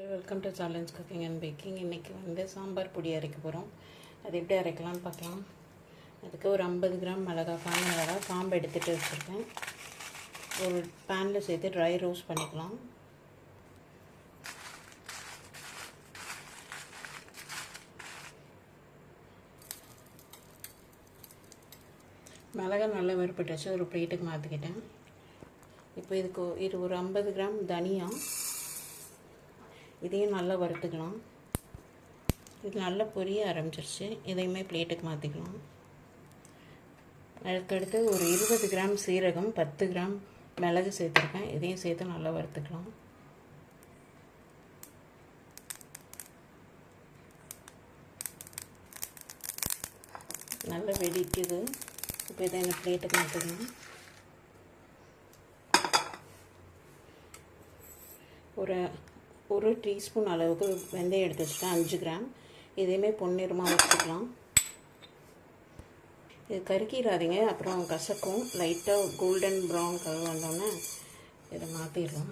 Welcome to challenge cooking and baking. இன்றைக்கி சாம்பார் பொடி அரைக்க போகிறோம். அது எப்படி அரைக்கலாம்னு பார்க்கலாம். அதுக்கு ஒரு 50 கிராம் காஞ்ச மிளகா காம்பு எடுத்துகிட்டு வச்சுருக்கேன். ஒரு பேனில் சேர்த்து ட்ரை ரோஸ்ட் பண்ணிக்கலாம். மிளகா நல்லா வறுப்பட்டு வச்சு ஒரு பிளேட்டுக்கு மாற்றிக்கிட்டேன். இப்போ இது ஒரு 50 கிராம் தனியா, இதையும் நல்லா வறுத்துக்கலாம். இது நல்லா பொரிய ஆரம்பிச்சிருச்சு. இதையுமே பிளேட்டுக்கு மாற்றிக்கலாம். அதுக்கடுத்து ஒரு 20 கிராம் சீரகம், 10 கிராம் மிளகு சேர்த்துருக்கேன். இதையும் சேர்த்து நல்லா வறுத்துக்கலாம். நல்லா வெடிக்குது. இப்போ இதை எனக்கு பிளேட்டுக்கு மாற்றிக்கலாம். ஒரு டீஸ்பூன் அளவுக்கு வெந்தயம் எடுத்து வச்சுட்டேன், 5 கிராம். இதையுமே பொன்னிறமாக வச்சுக்கலாம். இது கருக்கிடாதீங்க, அப்புறம் கசக்கும். லைட்டாக கோல்டன் ப்ரௌன் கலர் வந்தோடனே இதை மாற்றிடலாம்.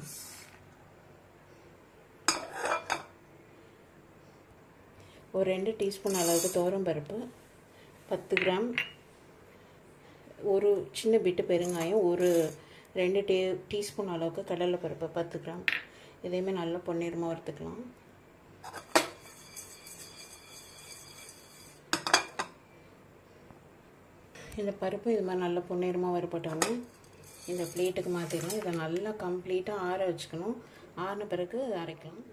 ஒரு 2 டீஸ்பூன் அளவுக்கு துவரம்பருப்பு, 10 கிராம், ஒரு சின்ன பிட்டு பெருங்காயம், ஒரு 2 டீஸ்பூன் அளவுக்கு கடலைப்பருப்பு 10 கிராம். இதையுமே நல்லா பொன்னிறமாக வறுத்துக்கலாம். இந்த பருப்பு இது மாதிரி நல்லா பொன்னிறமாக வறுப்பட்டோன்னு இந்த பிளேட்டுக்கு மாற்றிடலாம். இதை நல்லா கம்ப்ளீட்டாக ஆற வச்சுக்கணும். ஆறின பிறகு அரைக்கலாம்.